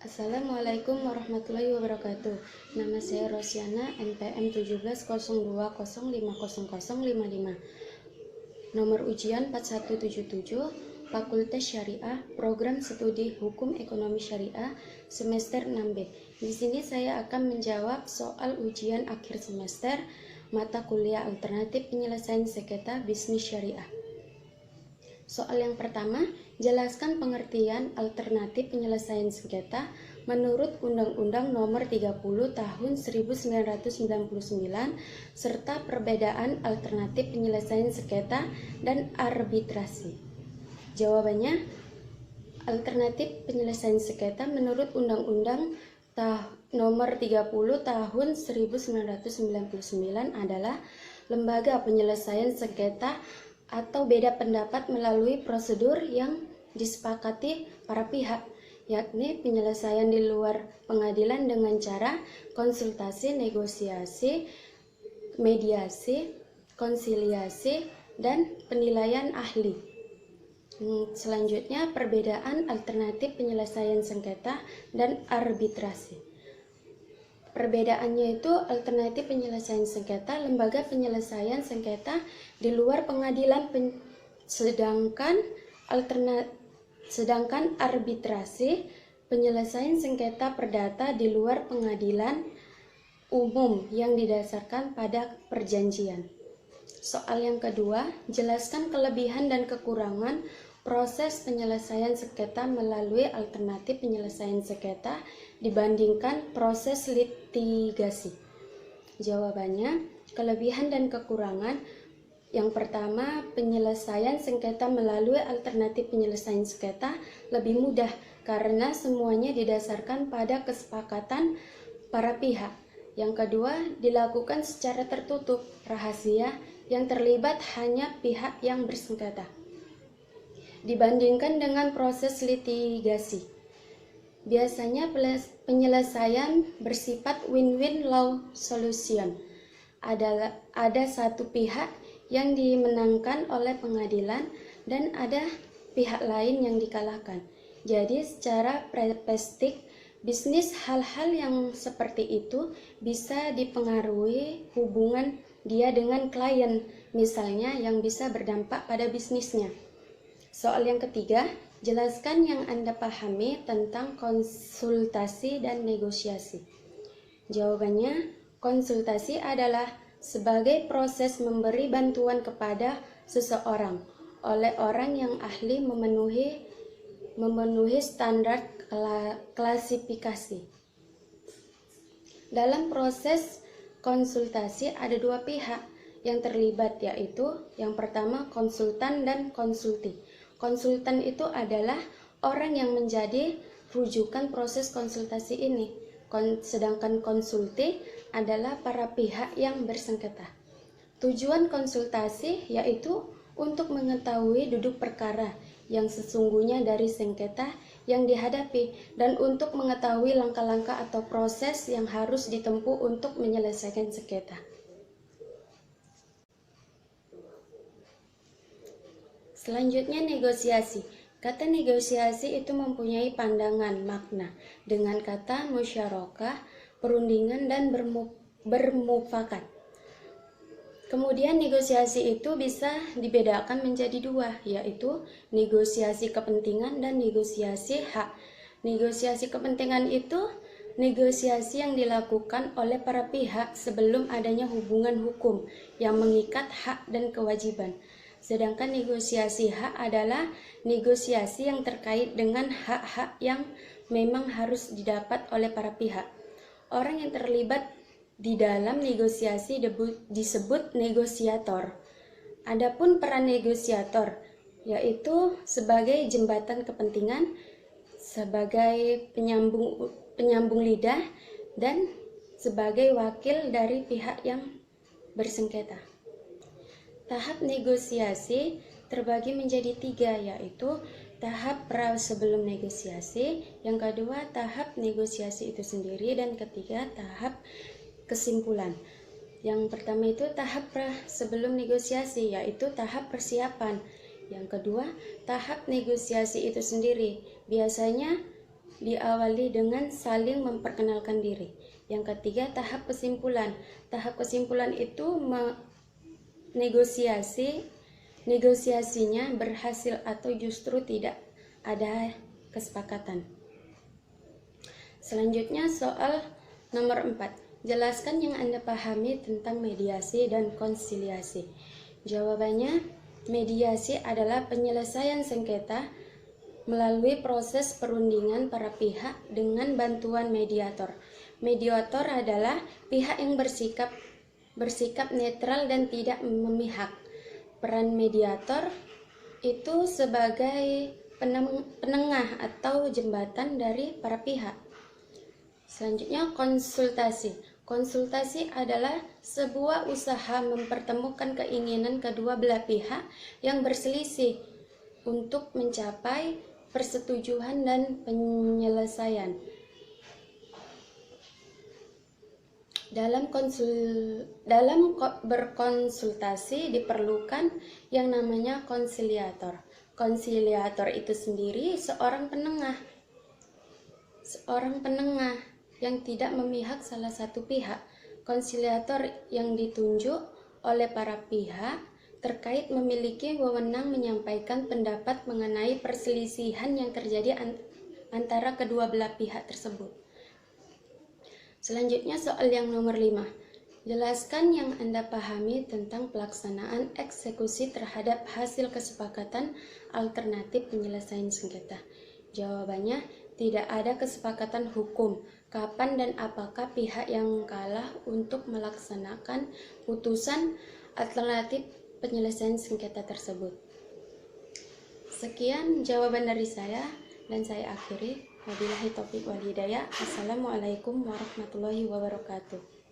Assalamualaikum warahmatullahi wabarakatuh. Nama saya Rosiana, NPM 1702050055. Nomor ujian 4177, Fakultas Syariah, Program Studi Hukum Ekonomi Syariah, semester 6B. Di sini saya akan menjawab soal ujian akhir semester mata kuliah alternatif penyelesaian sengketa bisnis syariah. Soal yang pertama, jelaskan pengertian alternatif penyelesaian sengketa menurut Undang-Undang Nomor 30 Tahun 1999 serta perbedaan alternatif penyelesaian sengketa dan arbitrasi. Jawabannya, alternatif penyelesaian sengketa menurut Undang-Undang Nomor 30 Tahun 1999 adalah lembaga penyelesaian sengketa atau beda pendapat melalui prosedur yang disepakati para pihak, yakni penyelesaian di luar pengadilan dengan cara konsultasi, negosiasi, mediasi, konsiliasi, dan penilaian ahli. Selanjutnya, perbedaan alternatif penyelesaian sengketa dan arbitrasi. Perbedaannya itu alternatif penyelesaian sengketa, lembaga penyelesaian sengketa di luar pengadilan, sedangkan arbitrasi penyelesaian sengketa perdata di luar pengadilan umum yang didasarkan pada perjanjian. Soal yang kedua, jelaskan kelebihan dan kekurangan proses penyelesaian sengketa melalui alternatif penyelesaian sengketa dibandingkan proses litigasi. Jawabannya, kelebihan dan kekurangan. Yang pertama, penyelesaian sengketa melalui alternatif penyelesaian sengketa lebih mudah karena semuanya didasarkan pada kesepakatan para pihak. Yang kedua, dilakukan secara tertutup, rahasia, yang terlibat hanya pihak yang bersengketa dibandingkan dengan proses litigasi. Biasanya penyelesaian bersifat win-win law solution. Ada satu pihak yang dimenangkan oleh pengadilan dan ada pihak lain yang dikalahkan. Jadi secara praktik bisnis, hal-hal yang seperti itu bisa dipengaruhi hubungan dia dengan klien, misalnya yang bisa berdampak pada bisnisnya. Soal yang ketiga, jelaskan yang Anda pahami tentang konsultasi dan negosiasi. Jawabannya, konsultasi adalah sebagai proses memberi bantuan kepada seseorang oleh orang yang ahli memenuhi standar klasifikasi. Dalam proses konsultasi ada dua pihak yang terlibat, yaitu yang pertama konsultan dan konsulti. Konsultan itu adalah orang yang menjadi rujukan proses konsultasi ini, sedangkan konsulti adalah para pihak yang bersengketa. Tujuan konsultasi yaitu untuk mengetahui duduk perkara yang sesungguhnya dari sengketa yang dihadapi dan untuk mengetahui langkah-langkah atau proses yang harus ditempuh untuk menyelesaikan sengketa. Selanjutnya, negosiasi. Kata negosiasi itu mempunyai pandangan makna dengan kata musyarakah, perundingan, dan bermufakat. Kemudian negosiasi itu bisa dibedakan menjadi dua, yaitu negosiasi kepentingan dan negosiasi hak. Negosiasi kepentingan itu negosiasi yang dilakukan oleh para pihak sebelum adanya hubungan hukum yang mengikat hak dan kewajiban. Sedangkan negosiasi hak adalah negosiasi yang terkait dengan hak-hak yang memang harus didapat oleh para pihak. Orang yang terlibat di dalam negosiasi disebut negosiator. Adapun peran negosiator yaitu sebagai jembatan kepentingan, sebagai penyambung lidah, dan sebagai wakil dari pihak yang bersengketa. Tahap negosiasi terbagi menjadi tiga, yaitu tahap pra sebelum negosiasi, yang kedua tahap negosiasi itu sendiri, dan ketiga tahap kesimpulan. Yang pertama itu tahap pra sebelum negosiasi, yaitu tahap persiapan. Yang kedua tahap negosiasi itu sendiri. Biasanya diawali dengan saling memperkenalkan diri. Yang ketiga, tahap kesimpulan. Tahap kesimpulan itu negosiasinya berhasil atau justru tidak ada kesepakatan. Selanjutnya soal nomor 4. Jelaskan yang Anda pahami tentang mediasi dan konsiliasi. Jawabannya, mediasi adalah penyelesaian sengketa melalui proses perundingan para pihak dengan bantuan mediator. Mediator adalah pihak yang bersikap netral dan tidak memihak. Peran mediator itu sebagai penengah atau jembatan dari para pihak. Selanjutnya, konsultasi. Konsultasi adalah sebuah usaha mempertemukan keinginan kedua belah pihak yang berselisih untuk mencapai persetujuan dan penyelesaian. Dalam berkonsultasi diperlukan yang namanya konsiliator. Konsiliator itu sendiri seorang penengah yang tidak memihak salah satu pihak. Konsiliator yang ditunjuk oleh para pihak terkait memiliki wewenang menyampaikan pendapat mengenai perselisihan yang terjadi antara kedua belah pihak tersebut. Selanjutnya soal yang nomor 5. Jelaskan yang Anda pahami tentang pelaksanaan eksekusi terhadap hasil kesepakatan alternatif penyelesaian sengketa. Jawabannya, tidak ada kesepakatan hukum kapan dan apakah pihak yang kalah untuk melaksanakan putusan alternatif penyelesaian sengketa tersebut. Sekian jawaban dari saya dan saya akhiri. Wabillahi taufiq wal hidayah. Assalamualaikum warahmatullahi wabarakatuh.